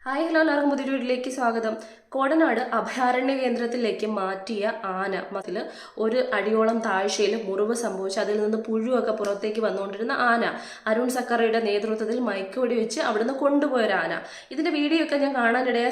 Hi hello എല്ലാവർക്കും പുതിയൊരു വീട്ടിലേക്ക് സ്വാഗതം. കോടനാട് അഭയാരണ്യ കേന്ദ്രത്തിലേക്ക് മാറ്റിയ ആന അതിൽ ഒരു അടിയോളം താഴ്ചയിൽ മുറിവ് സംഭവിച്ച് അതിൽ നിന്ന് പുഴുവൊക്കെ പുറത്തേക്ക് വന്നുകൊണ്ടിരുന്ന ആന അരുൺ സക്കറിയുടെ നേതൃത്വത്തിൽ മയക്കുവെടി വെച്ച് അവിടുന്ന് കൊണ്ടുപോയൊരു ആന. ഇതിന്റെ വീഡിയോ ഒക്കെ ഞാൻ കാണാനിടയ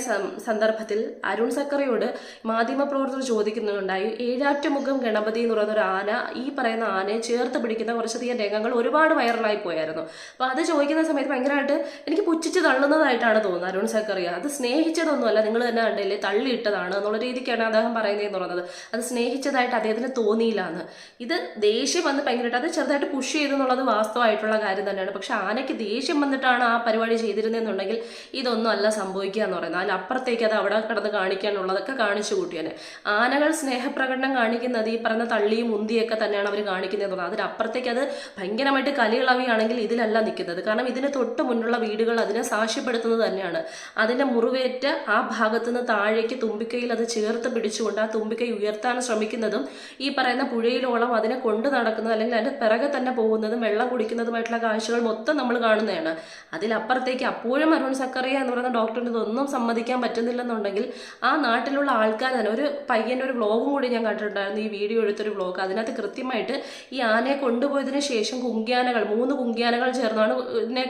സന്ദർഭത്തിൽ അരുൺ സക്കറിയോട് മാധ്യമപ്രവർത്തകർ ചോദിക്കുന്നുണ്ടായി, ഏഴാറ്റുമുഖം ഗണപതി എന്ന് പറയുന്ന ഒരു ആന ഈ പറയുന്ന ആനയെ ചേർത്ത് പിടിക്കുന്ന കുറച്ചധികം രംഗങ്ങൾ ഒരുപാട് വൈറലായി പോയായിരുന്നു. അപ്പൊ അത് ചോദിക്കുന്ന സമയത്ത് ഭയങ്കരമായിട്ട് എനിക്ക് പുച്ഛിച്ച് തള്ളുന്നതായിട്ടാണ് തോന്നുന്നത്. അരുൺ സക്കറിയ അത് സ്നേഹിച്ചതൊന്നുമല്ല, നിങ്ങൾ തന്നെ കണ്ടില്ലേ, തള്ളിയിട്ടതാണ് എന്നുള്ള രീതിക്കാണ് അദ്ദേഹം പറയുന്നതെന്ന് പറയുന്നത്. അത് സ്നേഹിച്ചതായിട്ട് അദ്ദേഹത്തിന് തോന്നിയില്ലാന്ന്. ഇത് ദേഷ്യം വന്ന് ഭയങ്കരമായിട്ട് അത് ചെറുതായിട്ട് പുഷ് ചെയ്തെന്നുള്ളത് വാസ്തവമായിട്ടുള്ള കാര്യം തന്നെയാണ്. പക്ഷെ ആനയ്ക്ക് ദേഷ്യം വന്നിട്ടാണ് ആ പരിപാടി ചെയ്തിരുന്നതെന്നുണ്ടെങ്കിൽ ഇതൊന്നും അല്ല സംഭവിക്കുക എന്ന് പറയുന്നത്. അതിലപ്പുറത്തേക്ക് അത് അവിടെ കിടന്ന് കാണിക്കാനുള്ളതൊക്കെ കാണിച്ചു കൂട്ടിയാണ്. ആനകൾ സ്നേഹപ്രകടനം കാണിക്കുന്നത് ഈ പറഞ്ഞ തള്ളിയും ഉന്തിയൊക്കെ തന്നെയാണ് അവർ കാണിക്കുന്നതെന്ന് പറയുന്നത്. അതിനപ്പുറത്തേക്ക് അത് ഭയങ്കരമായിട്ട് കലിയിളവിയാണെങ്കിൽ ഇതിലല്ല നിൽക്കുന്നത്. കാരണം ഇതിന് തൊട്ട് മുന്നുള്ള വീടുകൾ അതിനെ സാക്ഷ്യപ്പെടുത്തുന്നത് തന്നെയാണ്. അതിന്റെ മുറിവേറ്റ ആ ഭാഗത്തുനിന്ന് താഴേക്ക് തുമ്പിക്കൈയിൽ അത് ചേർത്ത് പിടിച്ചുകൊണ്ട് ആ തുമ്പിക്കൈ ഉയർത്താൻ ശ്രമിക്കുന്നതും ഈ പറയുന്ന പുഴയിലോളം അതിനെ കൊണ്ടു നടക്കുന്നത് അല്ലെങ്കിൽ അതിന്റെ പിറകെ തന്നെ പോകുന്നതും വെള്ളം കുടിക്കുന്നതുമായിട്ടുള്ള കാഴ്ചകൾ മൊത്തം നമ്മൾ കാണുന്നതാണ്. അതിലപ്പുറത്തേക്ക് അപ്പോഴും അരുൺ സക്കറിയ എന്ന് പറയുന്ന ഡോക്ടറിന് ഇതൊന്നും സമ്മതിക്കാൻ പറ്റുന്നില്ലെന്നുണ്ടെങ്കിൽ ആ നാട്ടിലുള്ള ആൾക്കാർ തന്നെ ഒരു പയ്യൻ്റെ ഒരു വ്ളോഗും കൂടി ഞാൻ കണ്ടിട്ടുണ്ടായിരുന്നു, ഈ വീഡിയോ എടുത്തൊരു വ്ളോഗ്. അതിനകത്ത് കൃത്യമായിട്ട് ഈ ആനയെ കൊണ്ടുപോയതിനു ശേഷം കുങ്കിയാനകൾ 3 കുങ്കിയാനകൾ ചേർന്നാണ് ഇതിനെ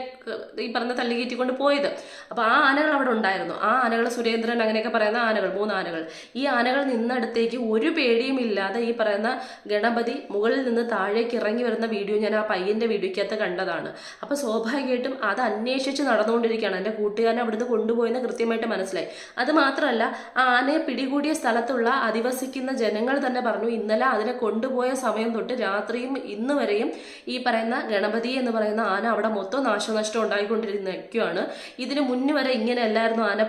ഈ പറഞ്ഞ തള്ളികയറ്റിക്കൊണ്ട് പോയത്. അപ്പൊ ആ ആനകൾ അവിടെ ഉണ്ടായിരുന്നു. ആ ആനകൾ സുരേന്ദ്രൻ അങ്ങനെയൊക്കെ പറയുന്ന ആനകൾ 3 ആനകൾ, ഈ ആനകൾ നിന്നടുത്തേക്ക് ഒരു പേടിയും ഇല്ലാതെ ഈ പറയുന്ന ഗണപതി മുകളിൽ നിന്ന് താഴേക്ക് ഇറങ്ങി വരുന്ന വീഡിയോ ഞാൻ ആ പയ്യന്റെ വീഡിയോക്കകത്ത് കണ്ടതാണ്. അപ്പൊ സ്വാഭാവികമായിട്ടും അത് അന്വേഷിച്ച് നടന്നുകൊണ്ടിരിക്കുകയാണ്. എൻ്റെ കൂട്ടുകാരനെ അവിടുന്ന് കൊണ്ടുപോയെന്ന് കൃത്യമായിട്ട് മനസ്സിലായി. അത് മാത്രമല്ല, ആ ആനയെ പിടികൂടിയ സ്ഥലത്തുള്ള അധിവസിക്കുന്ന ജനങ്ങൾ തന്നെ പറഞ്ഞു, ഇന്നലെ അതിനെ കൊണ്ടുപോയ സമയം തൊട്ട് രാത്രിയും ഇന്ന് വരെയും ഈ പറയുന്ന ഗണപതി എന്ന് പറയുന്ന ആന അവിടെ മൊത്തം നാശനഷ്ടം ഉണ്ടായിക്കൊണ്ടിരിക്കുകയാണ്. ഇതിന് മുന്നു വരെ ഇങ്ങനെ അല്ലായിരുന്നു ആന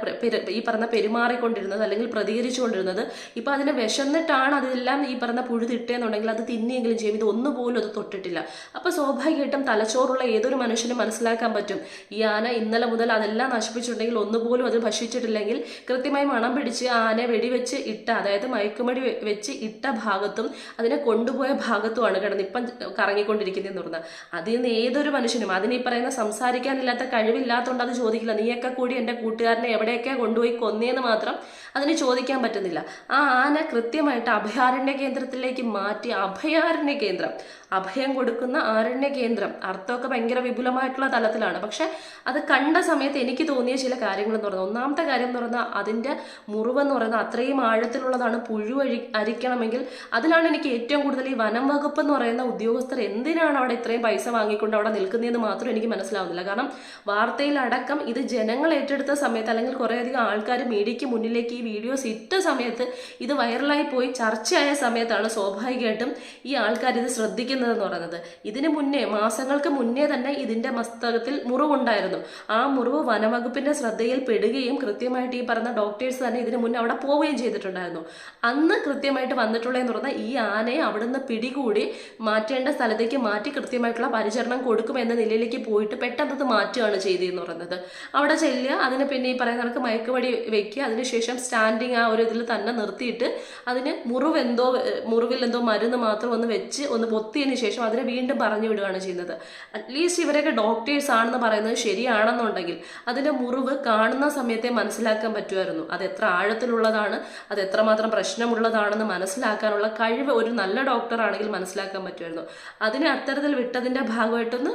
ഈ പറഞ്ഞ പെരുമാറിക്കൊണ്ടിരുന്നത് അല്ലെങ്കിൽ പ്രതികരിച്ചുകൊണ്ടിരുന്നത്. ഇപ്പൊ അതിനെ വിശന്നിട്ടാണ് അതെല്ലാം ഈ പറഞ്ഞ പുഴു തിട്ടേന്നുണ്ടെങ്കിൽ അത് തിന്നിയെങ്കിലും ചെയ്യും. ഇത് ഒന്നുപോലും അത് തൊട്ടിട്ടില്ല. അപ്പൊ സ്വാഭാവികമായിട്ടും തലച്ചോറുള്ള ഏതൊരു മനുഷ്യനും മനസ്സിലാക്കാൻ പറ്റും, ഈ ആന ഇന്നലെ മുതൽ അതെല്ലാം നശിപ്പിച്ചിട്ടുണ്ടെങ്കിൽ ഒന്നുപോലും അത് ഭക്ഷിച്ചിട്ടില്ലെങ്കിൽ കൃത്യമായി മണം പിടിച്ച് ആനയെ വെടിവെച്ച് ഇട്ട, അതായത് മയക്കുമടി വെച്ച് ഇട്ട ഭാഗത്തും അതിനെ കൊണ്ടുപോയ ഭാഗത്തുമാണ് കിടന്ന് ഇപ്പം കറങ്ങിക്കൊണ്ടിരിക്കുന്നതെന്ന് പറഞ്ഞാൽ അതിൽ നിന്ന് ഏതൊരു മനുഷ്യനും അതിന് ഈ പറയുന്ന സംസാരിക്കാനില്ലാത്ത കഴിവില്ലാത്തതുകൊണ്ട് അത് ചോദിക്കില്ല, നീയൊക്കെ കൂടി എൻ്റെ കൂട്ടുകാരനെ എവിടെയൊക്കെ കൊണ്ടുപോയി കൊന്നേന്ന് മാത്രം അതിന് ചോദിക്കാൻ പറ്റുന്നില്ല. ആ ആന കൃത്യമായിട്ട് അഭയാരണ്യ കേന്ദ്രത്തിലേക്ക് മാറ്റി, അഭയാരണ്യ കേന്ദ്രം, അഭയം കൊടുക്കുന്ന ആരണ്യ കേന്ദ്രം, അർത്ഥമൊക്കെ ഭയങ്കര വിപുലമായിട്ടുള്ള തലത്തിലാണ്. പക്ഷെ അത് കണ്ട സമയത്ത് എനിക്ക് തോന്നിയ ചില കാര്യങ്ങൾ എന്ന് പറഞ്ഞാൽ, ഒന്നാമത്തെ കാര്യം എന്ന് പറഞ്ഞാൽ അതിൻ്റെ മുറിവെന്ന് പറയുന്നത് അത്രയും ആഴത്തിലുള്ളതാണ്. പുഴു അരിക്കണമെങ്കിൽ അതിലാണ് എനിക്ക് ഏറ്റവും കൂടുതൽ ഈ വനം വകുപ്പ് എന്ന് പറയുന്ന ഉദ്യോഗസ്ഥർ എന്തിനാണ് അവിടെ ഇത്രയും പൈസ വാങ്ങിക്കൊണ്ട് അവിടെ നിൽക്കുന്നതെന്ന് മാത്രം എനിക്ക് മനസ്സിലാവുന്നില്ല. കാരണം വാർത്തയിലടക്കം ഇത് ജനങ്ങൾ ഏറ്റെടുത്ത സമയത്ത് അല്ലെങ്കിൽ കുറേയധികം ആൾക്കാർ മീഡിയയ്ക്ക് മുന്നിലേക്ക് ഈ വീഡിയോസ് ഇട്ട സമയത്ത് ഇത് വൈറലായി പോയി ചർച്ചയായ സമയത്താണ് സ്വാഭാവികമായിട്ടും ഈ ആൾക്കാർ ഇത് ശ്രദ്ധിക്കുന്നതെന്ന് പറയുന്നത്. ഇതിന് മുന്നേ മാസങ്ങൾക്ക് മുന്നേ തന്നെ ഇതിന്റെ മസ്തകത്തിൽ മുറിവുണ്ടായിരുന്നു. ആ മുറിവ് വനവകുപ്പിന്റെ ശ്രദ്ധയിൽ പെടുകയും കൃത്യമായിട്ട് ഈ പറഞ്ഞ ഡോക്ടേഴ്സ് തന്നെ ഇതിന് മുന്നേ അവിടെ പോവുകയും ചെയ്തിട്ടുണ്ടായിരുന്നു. അന്ന് കൃത്യമായിട്ട് വന്നിട്ടുള്ളതെന്ന് പറഞ്ഞാൽ ഈ ആനയെ അവിടുന്ന് പിടികൂടി മാറ്റേണ്ട സ്ഥലത്തേക്ക് മാറ്റി കൃത്യമായിട്ടുള്ള പരിചരണം കൊടുക്കുമെന്ന നിലയിലേക്ക് പോയിട്ട് പെട്ടെന്ന് മാറ്റുകയാണ് ചെയ്തതെന്ന് പറയുന്നത്. അവിടെ ചെല്ലുക, അതിന് പിന്നെ ഈ പറയുന്ന കണക്ക് മയക്കുവടി വെക്കുക, അതിനുശേഷം സ്റ്റാൻഡിങ് ആ ഒരു ഇതിൽ തന്നെ നിർത്തിയിട്ട് അതിന് മുറിവിൽ എന്തോ മരുന്ന് മാത്രം ഒന്ന് വെച്ച് ഒന്ന് പൊത്തിയതിന് ശേഷം അതിനെ വീണ്ടും പറഞ്ഞു വിടുകയാണ് ചെയ്യുന്നത്. അറ്റ്ലീസ്റ്റ് ഇവരൊക്കെ ഡോക്ടേഴ്സ് ആണെന്ന് പറയുന്നത് ശരിയാണെന്നുണ്ടെങ്കിൽ അതിന്റെ മുറിവ് കാണുന്ന സമയത്തെ മനസ്സിലാക്കാൻ പറ്റുമായിരുന്നു. അത് എത്ര ആഴത്തിലുള്ളതാണ്, അത് എത്രമാത്രം പ്രശ്നമുള്ളതാണെന്ന് മനസ്സിലാക്കാനുള്ള കഴിവ് ഒരു നല്ല ഡോക്ടർ ആണെങ്കിൽ മനസ്സിലാക്കാൻ പറ്റുമായിരുന്നു. അതിനെ അത്തരത്തിൽ വിട്ടതിന്റെ ഭാഗമായിട്ടൊന്ന്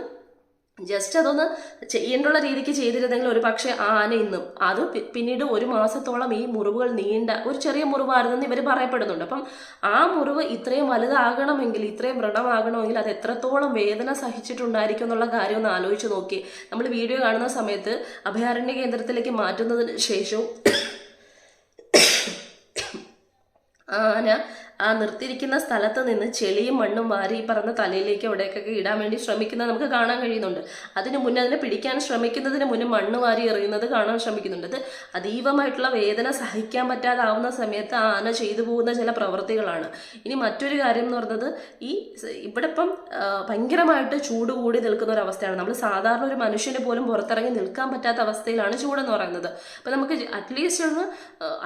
ജസ്റ്റ് അതൊന്ന് ചെയ്യേണ്ടുള്ള രീതിക്ക് ചെയ്തിരുന്നെങ്കിൽ ഒരു പക്ഷേ ആ ആന ഇന്നും അത് പിന്നീട് 1 മാസത്തോളം ഈ മുറിവുകൾ നീണ്ട ഒരു ചെറിയ മുറിവായിരുന്നെന്ന് ഇവർ പറയപ്പെടുന്നുണ്ട്. അപ്പം ആ മുറിവ് ഇത്രയും വലുതാകണമെങ്കിൽ, ഇത്രയും വ്രണമാകണമെങ്കിൽ അത് എത്രത്തോളം വേദന സഹിച്ചിട്ടുണ്ടായിരിക്കും എന്നുള്ള കാര്യം ഒന്ന് ആലോചിച്ച് നോക്കി. നമ്മൾ വീഡിയോ കാണുന്ന സമയത്ത് അഭയാരണ്യ കേന്ദ്രത്തിലേക്ക് മാറ്റുന്നതിന് ശേഷവും ആന ആ നിർത്തിയിരിക്കുന്ന സ്ഥലത്ത് നിന്ന് ചെളിയും മണ്ണും വാരി ഈ പറഞ്ഞ തലയിലേക്ക് എവിടേക്കൊക്കെ ഇടാൻ വേണ്ടി ശ്രമിക്കുന്നത് നമുക്ക് കാണാൻ കഴിയുന്നുണ്ട്. അതിന് മുന്നേ അതിനെ പിടിക്കാൻ ശ്രമിക്കുന്നതിന് മുന്നേ മണ്ണ് വാരി എറിയുന്നത് കാണാൻ ശ്രമിക്കുന്നുണ്ട്. അത് അതീവമായിട്ടുള്ള വേദന സഹിക്കാൻ പറ്റാതാവുന്ന സമയത്ത് ആന ചെയ്തു പോകുന്ന ചില പ്രവൃത്തികളാണ്. ഇനി മറ്റൊരു കാര്യം എന്ന് പറയുന്നത്, ഇവിടെ ഇപ്പം ഭയങ്കരമായിട്ട് ചൂട് കൂടി നിൽക്കുന്ന ഒരു അവസ്ഥയാണ്. നമ്മൾ സാധാരണ ഒരു മനുഷ്യന് പോലും പുറത്തിറങ്ങി നിൽക്കാൻ പറ്റാത്ത അവസ്ഥയിലാണ് ചൂടെന്ന് പറയുന്നത്. അപ്പം നമുക്ക് അറ്റ്ലീസ്റ്റ് ഒന്ന്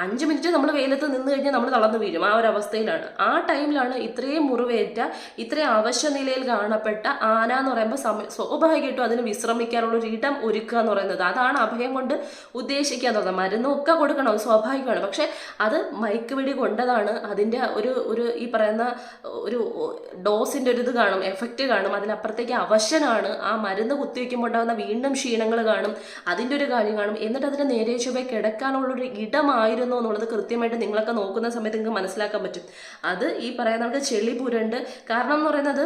5 മിനിറ്റ് നമ്മൾ വെയിലത്ത് നിന്ന് കഴിഞ്ഞാൽ നമ്മൾ തളർന്നു വീഴും. ആ ഒരു അവസ്ഥയിലാണ്. നിൽക്കുകയാണ്. ആ ടൈമിലാണ് ഇത്രയും മുറിവേറ്റ ഇത്രയും അവശ്യ നിലയിൽ കാണപ്പെട്ട ആന എന്ന് പറയുമ്പോൾ സ്വാഭാവികമായിട്ടും അതിന് വിശ്രമിക്കാനുള്ള ഒരു ഇടം ഒരുക്കുക എന്ന് പറയുന്നത്. അതാണ് അഭയം കൊണ്ട് ഉദ്ദേശിക്കുക എന്നുള്ളത്. മരുന്നൊക്കെ കൊടുക്കണം, സ്വാഭാവികമാണ്. പക്ഷെ അത് മയക്കുവെടി കൊണ്ടതാണ്. അതിൻ്റെ ഒരു ഈ പറയുന്ന ഒരു ഡോസിൻ്റെ ഒരു ഇത് കാണും, എഫക്റ്റ് കാണും. അതിനപ്പുറത്തേക്ക് അവശനാണ്. ആ മരുന്ന് കുത്തിവെക്കുമ്പോൾ ഉണ്ടാകുന്ന വീണ്ടും ക്ഷീണങ്ങൾ കാണും, അതിൻ്റെ ഒരു കാര്യം കാണും. എന്നിട്ട് അതിന് നേരെ ചൊവ്വേ കിടക്കാനുള്ളൊരു ഇടമായിരുന്നു എന്നുള്ളത് കൃത്യമായിട്ട് നിങ്ങളൊക്കെ നോക്കുന്ന സമയത്ത് നിങ്ങൾക്ക് മനസ്സിലാക്കാൻ പറ്റും. അത് ഈ പറയുന്നത് ചെളി പുരണ്ട്, കാരണം എന്ന് പറയുന്നത്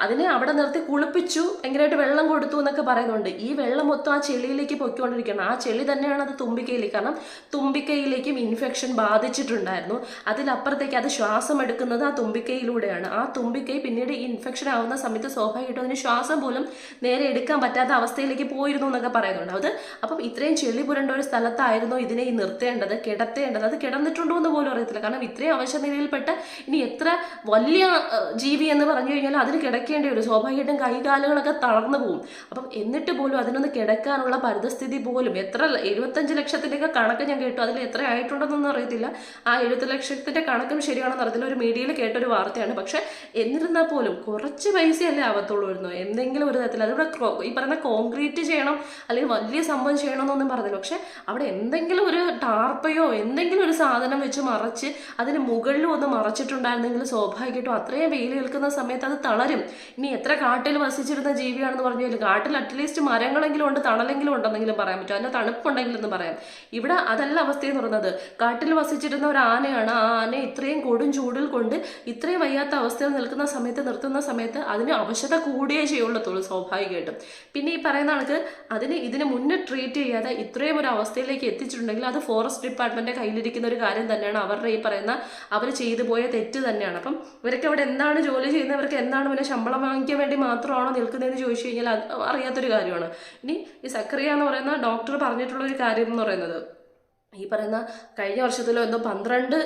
അതിനെ അവിടെ നിർത്തി കുളിപ്പിച്ചു, ഭയങ്കരമായിട്ട് വെള്ളം കൊടുത്തു എന്നൊക്കെ പറയുന്നുണ്ട്. ഈ വെള്ളം മൊത്തം ആ ചെളിയിലേക്ക് പൊയ്ക്കൊണ്ടിരിക്കുകയാണ്. ആ ചെളി തന്നെയാണ് അത് തുമ്പിക്കൈയിലേക്ക്, കാരണം തുമ്പിക്കൈയിലേക്കും ഇൻഫെക്ഷൻ ബാധിച്ചിട്ടുണ്ടായിരുന്നു. അതിലപ്പുറത്തേക്ക് അത് ശ്വാസം എടുക്കുന്നത് ആ തുമ്പിക്കൈയിലൂടെയാണ്. ആ തുമ്പിക്കൈ പിന്നീട് ഇൻഫെക്ഷൻ ആവുന്ന സമയത്ത് സ്വാഭാവികമായിട്ടും അതിന് ശ്വാസം പോലും നേരെ എടുക്കാൻ പറ്റാത്ത അവസ്ഥയിലേക്ക് പോയിരുന്നു എന്നൊക്കെ പറയുന്നുണ്ട്. അത് അപ്പം ഇത്രയും ചെളി പുരണ്ട ഒരു സ്ഥലത്തായിരുന്നു ഇതിനെ ഈ നിർത്തേണ്ടത്, കിടത്തേണ്ടത്. അത് കിടന്നിട്ടുണ്ടോ എന്ന് പോലും അറിയത്തില്ല. കാരണം ഇത്രയും അവശ്യ നിലയിൽപ്പെട്ട ഇനി എത്ര വലിയ ജീവി എന്ന് പറഞ്ഞു കഴിഞ്ഞാൽ അതിന് കിടക്കേണ്ടി വരും. സ്വാഭാവികമായിട്ടും കൈകാലുകളൊക്കെ തളർന്നു പോകും. അപ്പം എന്നിട്ട് പോലും അതിനൊന്ന് കിടക്കാനുള്ള പരിതസ്ഥിതി പോലും, എത്ര 75 ലക്ഷത്തിൻ്റെയൊക്കെ കണക്ക് ഞാൻ കേട്ടു, അതിൽ എത്ര ആയിട്ടുണ്ടെന്നൊന്നും അറിയത്തില്ല. ആ 70 ലക്ഷത്തിൻ്റെ കണക്കും ശരിയാണെന്ന് അറിയത്തില്ല, ഒരു മീഡിയയിൽ കേട്ടൊരു വാർത്തയാണ്. പക്ഷെ എന്നിരുന്നാൽ പോലും കുറച്ച് പൈസയല്ലേ ആവത്തുള്ളൂ വരുന്നു എന്തെങ്കിലും ഒരു തരത്തിൽ. അതിവിടെ ഈ പറയുന്ന കോൺക്രീറ്റ് ചെയ്യണം അല്ലെങ്കിൽ വലിയ സംഭവം ചെയ്യണമെന്നൊന്നും പറഞ്ഞില്ല. പക്ഷെ അവിടെ എന്തെങ്കിലും ഒരു ടാർപ്പയോ എന്തെങ്കിലും ഒരു സാധനം വെച്ച് മറച്ച് അതിന് മുകളിലും ഒന്ന് മറച്ചിട്ടുണ്ടായിരുന്നെങ്കിൽ സ്വാഭാവികമായിട്ടും അത്രയും വെയിൽ കേൾക്കുന്ന സമയത്ത് അത് തളരും. ഇനി എത്ര കാട്ടിൽ വസിച്ചിരുന്ന ജീവിയാണെന്ന് പറഞ്ഞാലും കാട്ടിൽ അറ്റ്ലീസ്റ്റ് മരങ്ങളെങ്കിലും ഉണ്ട്, തണലെങ്കിലും ഉണ്ടെന്നെങ്കിലും പറയാൻ പറ്റും, അതിൻ്റെ തണുപ്പുണ്ടെങ്കിലെന്ന് പറയാം. ഇവിടെ അതല്ല അവസ്ഥയെന്ന് പറയുന്നത്. കാട്ടിൽ വസിച്ചിരുന്ന ഒരു ആനയാണ്. ആ ആന ഇത്രയും കൊടും ചൂടിൽ കൊണ്ട് ഇത്രയും വയ്യാത്ത അവസ്ഥയിൽ നിൽക്കുന്ന സമയത്ത്, നിർത്തുന്ന സമയത്ത് അതിന് അവശത കൂടിയേ ചെയ്യുള്ളത്തുള്ളൂ സ്വാഭാവികമായിട്ടും. പിന്നെ ഈ പറയുന്ന ആൾക്ക് ഇതിന് മുന്നേ ട്രീറ്റ് ചെയ്യാതെ ഇത്രയും ഒരു അവസ്ഥയിലേക്ക് എത്തിച്ചിട്ടുണ്ടെങ്കിൽ അത് ഫോറസ്റ്റ് ഡിപ്പാർട്ട്മെന്റ് കയ്യിലിരിക്കുന്ന ഒരു കാര്യം തന്നെയാണ്. അവരുടെ ഈ പറയുന്ന അവർ ചെയ്തു പോയ തെറ്റ് തന്നെയാണ്. അപ്പം ഇവരൊക്കെ അവിടെ എന്താണ് ജോലി ചെയ്യുന്നവർക്ക് എന്താണ് പിന്നെ ശമ്പളം വാങ്ങിക്കാൻ വേണ്ടി മാത്രമാണോ നിൽക്കുന്നതെന്ന് ചോദിച്ചു കഴിഞ്ഞാൽ അത് അറിയാത്തൊരു കാര്യമാണ്. ഇനി ഈ സക്കറിയ എന്ന് പറയുന്ന ഡോക്ടർ പറഞ്ഞിട്ടുള്ള ഒരു കാര്യം എന്ന് പറയുന്നത്, ഈ പറയുന്ന കഴിഞ്ഞ വർഷത്തിലോ എന്തോ 12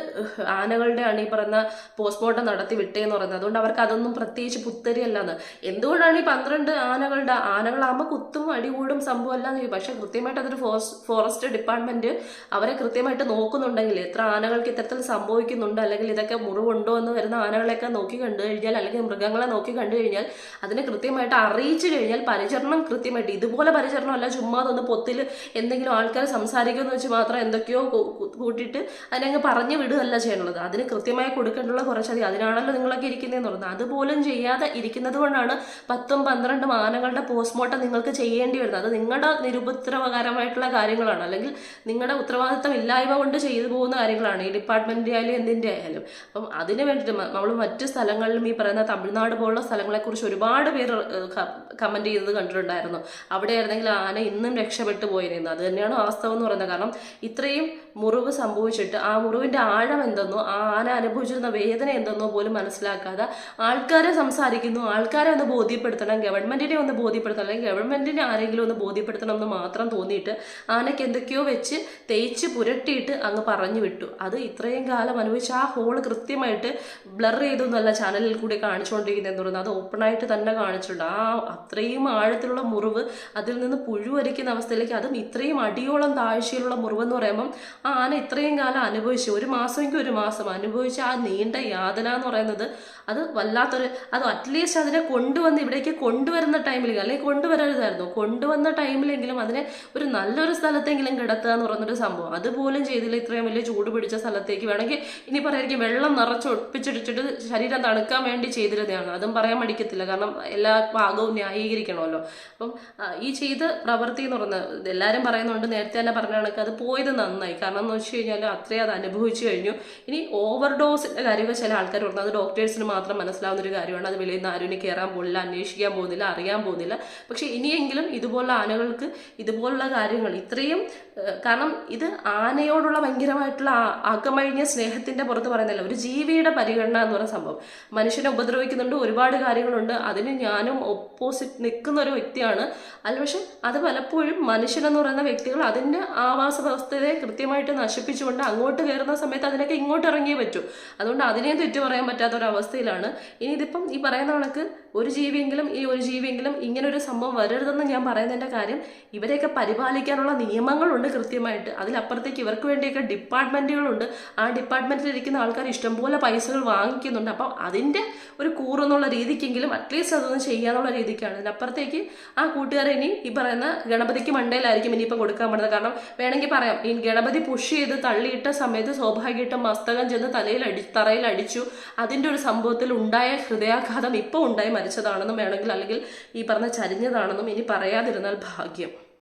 ആനകളുടെയാണ് ഈ പറയുന്ന പോസ്റ്റ്മോർട്ടം നടത്തി വിട്ടേന്ന് പറയുന്നത്. അതുകൊണ്ട് അവർക്ക് അതൊന്നും പ്രത്യേകിച്ച് പുത്തരിയല്ലാന്ന്. എന്തുകൊണ്ടാണ് ഈ 12 ആനകളാകുമ്പോൾ കുത്തും അടികൂടും സംഭവം എല്ലാം ചെയ്യും. പക്ഷെ കൃത്യമായിട്ട് അതൊരു ഫോറസ്റ്റ് ഡിപ്പാർട്ട്മെന്റ് അവരെ കൃത്യമായിട്ട് നോക്കുന്നുണ്ടെങ്കിൽ, എത്ര ആനകൾക്ക് ഇത്തരത്തിൽ സംഭവിക്കുന്നുണ്ട് അല്ലെങ്കിൽ ഇതൊക്കെ മുറിവുണ്ടോ എന്ന് വരുന്ന ആനകളെയൊക്കെ നോക്കി കണ്ടു കഴിഞ്ഞാൽ, അല്ലെങ്കിൽ മൃഗങ്ങളെ നോക്കി കണ്ടു കഴിഞ്ഞാൽ അതിനെ കൃത്യമായിട്ട് അറിയിച്ചു കഴിഞ്ഞാൽ പരിചരണം കൃത്യമായിട്ട്, ഇതുപോലെ പരിചരണം അല്ല ചുമ്മാ അതൊന്ന് പൊത്തിൽ എന്തെങ്കിലും ആൾക്കാർ സംസാരിക്കുമെന്ന് വെച്ച് മാത്രം എന്തൊക്കെയോ കൂട്ടിയിട്ട് അതിനങ്ങ് പറഞ്ഞു വിടുകയല്ല ചെയ്യണത്. അതിന് കൃത്യമായി കൊടുക്കേണ്ടുള്ള കുറച്ചധികം, അതിനാണല്ലോ നിങ്ങളൊക്കെ ഇരിക്കുന്നതെന്ന് പറയുന്നത്. അതുപോലും ചെയ്യാതെ ഇരിക്കുന്നത് കൊണ്ടാണ് 10-12 ആനകളുടെ പോസ്റ്റ്മോർട്ടം നിങ്ങൾക്ക് ചെയ്യേണ്ടി വരുന്നത്. അത് നിങ്ങളുടെ നിരുപദ്രവകരമായിട്ടുള്ള കാര്യങ്ങളാണ്, അല്ലെങ്കിൽ നിങ്ങളുടെ ഉത്തരവാദിത്തം ഇല്ലായ്മ കൊണ്ട് ചെയ്തു പോകുന്ന കാര്യങ്ങളാണ്, ഈ ഡിപ്പാർട്ട്മെന്റിന്റെ ആയാലും എന്തിൻ്റെ ആയാലും. അപ്പം അതിന് വേണ്ടിയിട്ട് നമ്മൾ മറ്റു സ്ഥലങ്ങളിലും ഈ പറയുന്ന തമിഴ്നാട് പോലുള്ള സ്ഥലങ്ങളെക്കുറിച്ച് ഒരുപാട് പേര് കമന്റ് ചെയ്തത് കണ്ടിട്ടുണ്ടായിരുന്നു. അവിടെ ആയിരുന്നെങ്കിൽ ആന ഇന്നും രക്ഷപ്പെട്ടു പോയിരുന്നു. അത് തന്നെയാണ് വാസ്തവം എന്ന് പറയുന്നത്. കാരണം ഇത്രയും മുറിവ് സംഭവിച്ചിട്ട് ആ മുറിവിന്റെ ആഴം എന്തെന്നോ ആ ആന അനുഭവിച്ചിരുന്ന വേദന എന്തെന്നോ പോലും മനസ്സിലാക്കാതെ ആൾക്കാരെ സംസാരിക്കുന്നു. ആൾക്കാരെ ഒന്ന് ബോധ്യപ്പെടുത്തണം, ഗവൺമെന്റിനെ ഒന്ന് ബോധ്യപ്പെടുത്തണം, അല്ലെങ്കിൽ ഗവൺമെന്റിനെ ആരെങ്കിലും ഒന്ന് ബോധ്യപ്പെടുത്തണം എന്ന് മാത്രം തോന്നിയിട്ട് ആനയ്ക്ക് എന്തൊക്കെയോ വെച്ച് തേച്ച് പുരട്ടിയിട്ട് അങ്ങ് പറഞ്ഞു വിട്ടു. അത് ഇത്രയും കാലം അനുഭവിച്ച ആ ഹോള് കൃത്യമായിട്ട് ബ്ലർ ചെയ്തു എന്നല്ല ചാനലിൽ കൂടി കാണിച്ചുകൊണ്ടിരിക്കുന്നതെന്ന് പറയുന്നത്. അത് ഓപ്പണായിട്ട് തന്നെ കാണിച്ചിട്ടുണ്ട്. ആ അത്രയും ആഴത്തിലുള്ള മുറിവ്, അതിൽ നിന്ന് പുഴുവരിക്കുന്ന അവസ്ഥയിലേക്ക്, അതും ഇത്രയും അടിയോളം താഴ്ചയിലുള്ള മുറിവെന്ന് പറയുമ്പം ആ ആന ഇത്രയും കാലം അനുഭവിച്ചു, ഒരു മാസം അനുഭവിച്ച ആ നീണ്ട യാതന എന്ന് പറയുന്നത് അത് വല്ലാത്തൊരു, അത് അറ്റ്ലീസ്റ്റ് അതിനെ കൊണ്ടുവന്ന് ഇവിടേക്ക് കൊണ്ടുവരുന്ന ടൈമിൽ, അല്ലെങ്കിൽ കൊണ്ടുവരരുതായിരുന്നു, കൊണ്ടുവന്ന ടൈമിലെങ്കിലും അതിനെ ഒരു നല്ലൊരു സ്ഥലത്തെങ്കിലും കിടത്തുക എന്ന് പറയുന്നൊരു സംഭവം അതുപോലും ചെയ്തില്ല. ഇത്രയും വലിയ ചൂട് പിടിച്ച സ്ഥലത്തേക്ക് വേണമെങ്കിൽ ഇനി പറയായിരിക്കും വെള്ളം നിറച്ച് ഒപ്പിച്ചിടിച്ചിട്ട് ശരീരം തണുക്കാൻ വേണ്ടി ചെയ്തിരുന്നതാണ്. അതും പറയാൻ മടിക്കത്തില്ല, കാരണം എല്ലാ ഭാഗവും ന്യായീകരിക്കണമല്ലോ. അപ്പം ഈ ചെയ്ത പ്രവൃത്തി എന്ന് പറയുന്നത് എല്ലാവരും പറയുന്നുണ്ട്, നേരത്തെ തന്നെ പറഞ്ഞ കണക്ക് അത് പോയത് നന്നായി. കാരണം എന്ന് വെച്ച് കഴിഞ്ഞാൽ അത്രയും അത് അനുഭവിച്ചു കഴിഞ്ഞു. ഇനി ഓവർഡോസിന്റെ കാര്യമൊക്കെ ചില ആൾക്കാർ പറയുന്നത് അത് ഡോക്ടേഴ്സിന് മാത്രം മനസ്സിലാവുന്ന ഒരു കാര്യമാണ്. അത് വെളിയിൽ നിന്ന് ആരും ഇനി കയറാൻ പോകുന്നില്ല, അന്വേഷിക്കാൻ പോകുന്നില്ല, അറിയാൻ പോകുന്നില്ല. പക്ഷെ ഇനിയെങ്കിലും ഇതുപോലുള്ള ആനകൾക്ക് ഇതുപോലുള്ള കാര്യങ്ങൾ ഇത്രയും, കാരണം ഇത് ആനയോടുള്ള ഭയങ്കരമായിട്ടുള്ള അകമഴിഞ്ഞ സ്നേഹത്തിന്റെ പുറത്ത് പറയുന്നില്ല, ഒരു ജീവിയുടെ പരിഗണന എന്ന് പറയുന്ന സംഭവം. മനുഷ്യനെ ഉപദ്രവിക്കുന്നുണ്ട്, ഒരുപാട് കാര്യങ്ങളുണ്ട്, അതിന് ഞാനും ഓപ്പോസിറ്റ് നിൽക്കുന്ന ഒരു വ്യക്തിയാണ് അല്ല. പക്ഷെ അത് പലപ്പോഴും മനുഷ്യനെന്ന് പറയുന്ന വ്യക്തികൾ അതിന്റെ ആവാസ വ്യവസ്ഥയെ കൃത്യമായിട്ട് നശിപ്പിച്ചുകൊണ്ട് അങ്ങോട്ട് കയറുന്ന സമയത്ത് അതിനൊക്കെ ഇങ്ങോട്ട് ഇറങ്ങിയേ പറ്റൂ. അതുകൊണ്ട് അതിനെയും തെറ്റു പറയാൻ പറ്റാത്ത ഒരു അവസ്ഥയിലാണ്. ഇനി ഇതിപ്പം ഈ പറയുന്ന കണക്ക് ഒരു ജീവിയെങ്കിലും ഇങ്ങനെ ഒരു സംഭവം വരരുതെന്ന് ഞാൻ പറയുന്നതിൻ്റെ കാര്യം, ഇവരെയൊക്കെ പരിപാലിക്കാനുള്ള നിയമങ്ങളുണ്ട് കൃത്യമായിട്ട്. അതിലപ്പുറത്തേക്ക് ഇവർക്ക് വേണ്ടിയൊക്കെ ഡിപ്പാർട്ട്മെൻറ്റുകളുണ്ട്. ആ ഡിപ്പാർട്ട്മെൻറ്റിലിരിക്കുന്ന ആൾക്കാർ ഇഷ്ടംപോലെ പൈസകൾ വാങ്ങിക്കുന്നുണ്ട്. അപ്പം അതിൻ്റെ ഒരു കൂറെന്നുള്ള രീതിക്കെങ്കിലും അറ്റ്ലീസ്റ്റ് അതൊന്ന് ചെയ്യാന്നുള്ള രീതിക്കാണ്. അതിനപ്പുറത്തേക്ക് ആ കൂട്ടുകാരെ ഇനി ഈ പറയുന്ന ഗണപതിക്ക് മണ്ടയിലായിരിക്കും ഇനിയിപ്പോൾ കൊടുക്കാൻ പറ്റുന്നത്. കാരണം വേണമെങ്കിൽ പറയാം, ഈ ഗണപതി പുഷ് ചെയ്ത് തള്ളിയിട്ട സമയത്ത് സ്വാഭാവികമായിട്ടും മസ്തകം ചെന്ന് തറയിൽ അടിച്ചു. അതിൻ്റെ ഒരു സംഭവത്തിൽ ഉണ്ടായ ഹൃദയാഘാതം ഇപ്പോൾ ഉണ്ടായി മരിച്ചതാണെന്നും വേണമെങ്കിൽ, അല്ലെങ്കിൽ ഈ പറഞ്ഞ ചരിഞ്ഞതാണെന്നും ഇനി പറയാതിരുന്നാൽ ഭാഗ്യം.